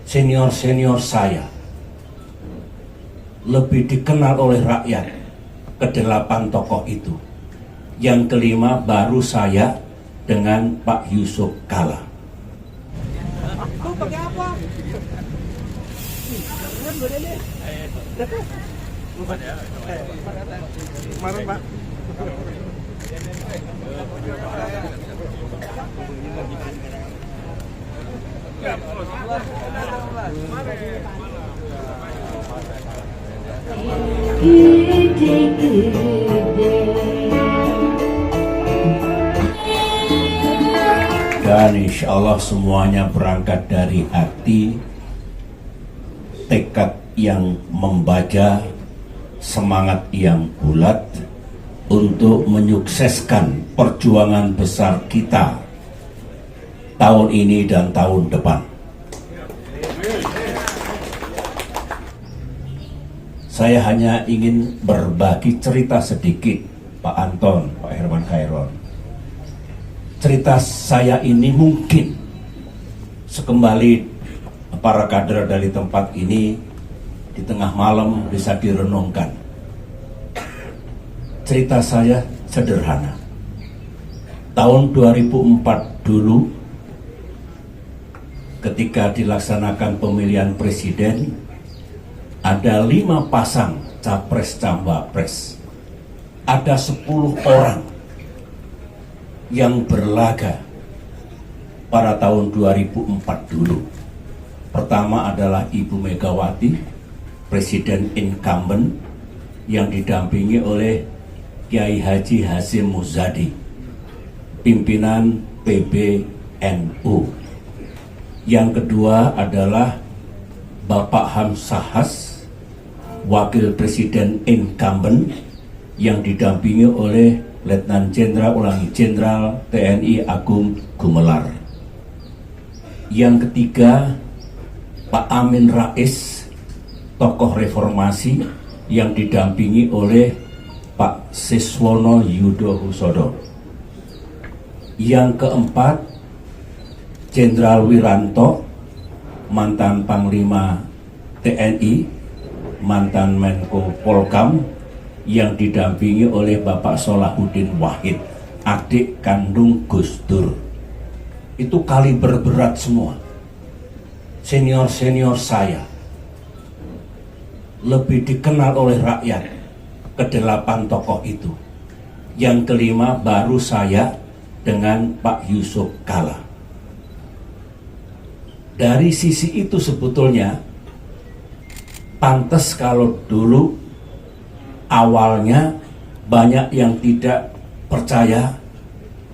senior-senior saya lebih dikenal oleh rakyat ke-8 tokoh itu. Yang kelima baru saya dengan Pak Yusuf Kalla. Pakai apa? Kemarin Pak. Dan insya Allah semuanya berangkat dari hati, tekad yang membaja, semangat yang bulat untuk menyukseskan perjuangan besar kita tahun ini dan tahun depan. Saya hanya ingin berbagi cerita sedikit, Pak Anton, Pak Herman Khairon. Cerita saya ini mungkin sekembali para kader dari tempat ini di tengah malam bisa direnungkan. Cerita saya sederhana. Tahun 2004 dulu, ketika dilaksanakan pemilihan presiden, ada 5 pasang capres-cawapres. Ada 10 orang yang berlaga pada tahun 2004 dulu. Pertama adalah Ibu Megawati, Presiden incumbent, yang didampingi oleh Kiai Haji Hasyim Muzadi, pimpinan PBNU. Yang kedua adalah Bapak Hamzahas, Wakil Presiden incumbent, yang didampingi oleh Letnan Jenderal TNI Agung Gumelar. Yang ketiga, Pak Amin Rais, tokoh reformasi, yang didampingi oleh Pak Siswono Yudhohusodo. Yang keempat, Jenderal Wiranto, mantan Panglima TNI, mantan Menko Polkam, yang didampingi oleh Bapak Solahuddin Wahid, adik kandung Gus Dur. Itu kaliber berat semua. Senior-senior saya lebih dikenal oleh rakyat ke-8 tokoh itu. Yang kelima baru saya dengan Pak Yusuf Kalla. Dari sisi itu sebetulnya pantas kalau dulu awalnya banyak yang tidak percaya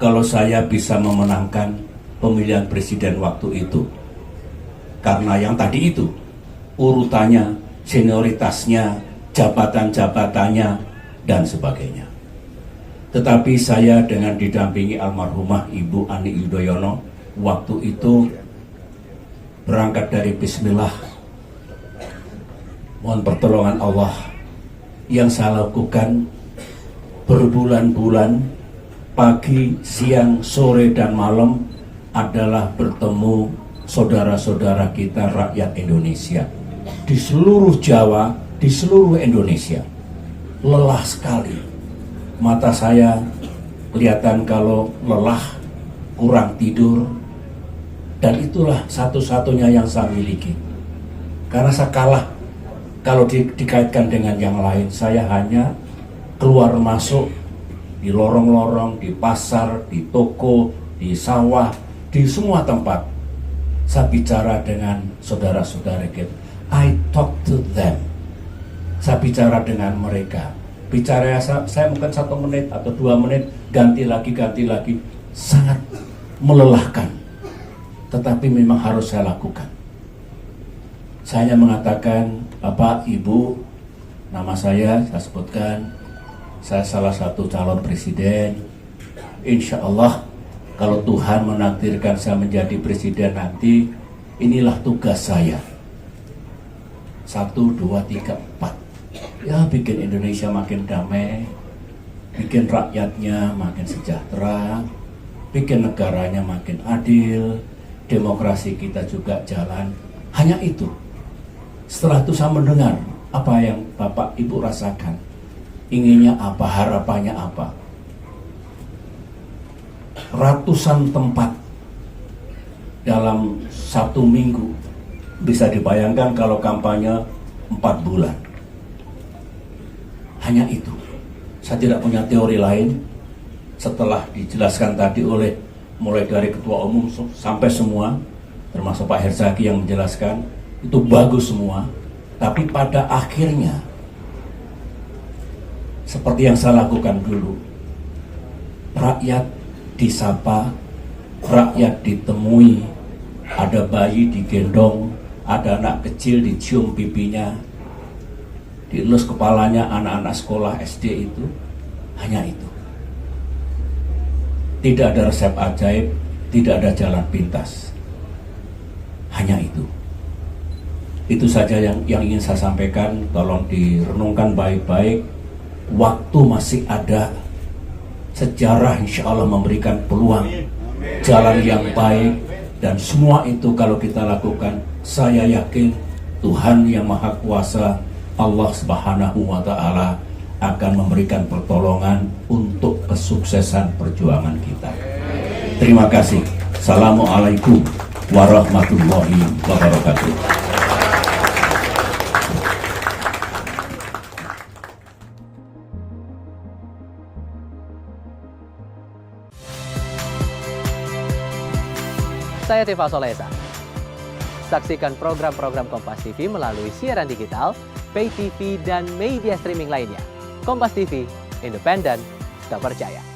kalau saya bisa memenangkan pemilihan presiden waktu itu. Karena yang tadi itu, urutannya, senioritasnya, jabatan-jabatannya, dan sebagainya. Tetapi saya dengan didampingi almarhumah Ibu Ani Yudhoyono, waktu itu berangkat dari Bismillah, mohon pertolongan Allah. Yang saya lakukan berbulan-bulan, pagi, siang, sore, dan malam adalah bertemu saudara-saudara kita rakyat Indonesia di seluruh Jawa, di seluruh Indonesia. Lelah sekali. Mata saya kelihatan kalau lelah, kurang tidur, dan itulah satu-satunya yang saya miliki. Karena saya kalah. Kalau dikaitkan dengan yang lain, saya hanya keluar masuk di lorong-lorong, di pasar, di toko, di sawah, di semua tempat. Saya bicara dengan saudara-saudara kita. I talk to them. Saya bicara dengan mereka. Bicara saya mungkin 1 menit atau 2 menit, ganti lagi. Sangat melelahkan. Tetapi memang harus saya lakukan. Saya mengatakan, Bapak, Ibu, nama saya sebutkan, saya salah satu calon presiden. Insya Allah, kalau Tuhan menakdirkan saya menjadi presiden nanti, inilah tugas saya. 1, 2, 3, 4. Ya, bikin Indonesia makin damai, bikin rakyatnya makin sejahtera, bikin negaranya makin adil, demokrasi kita juga jalan. Hanya itu. Setelah itu saya mendengar apa yang Bapak Ibu rasakan. Inginnya apa, harapannya apa. Ratusan tempat dalam 1 minggu. Bisa dibayangkan kalau kampanye 4 bulan. Hanya itu. Saya tidak punya teori lain. Setelah dijelaskan tadi oleh mulai dari Ketua Umum sampai semua, termasuk Pak Herzaki yang menjelaskan, itu bagus semua. Tapi pada akhirnya, seperti yang saya lakukan dulu, rakyat disapa, rakyat ditemui, ada bayi digendong, ada anak kecil dicium pipinya, dielus kepalanya anak-anak sekolah SD itu. Hanya itu. Tidak ada resep ajaib, tidak ada jalan pintas. Hanya itu. Itu saja yang ingin saya sampaikan. Tolong direnungkan baik-baik. Waktu masih ada. Sejarah insya Allah memberikan peluang jalan yang baik. Dan semua itu kalau kita lakukan, saya yakin Tuhan yang Maha Kuasa, Allah Subhanahu wa Ta'ala, akan memberikan pertolongan untuk kesuksesan perjuangan kita. Terima kasih. Assalamualaikum warahmatullahi wabarakatuh. Saya Tifa Solesa. Saksikan program-program Kompas TV melalui siaran digital, pay TV, dan media streaming lainnya. Kompas TV, independen, terpercaya.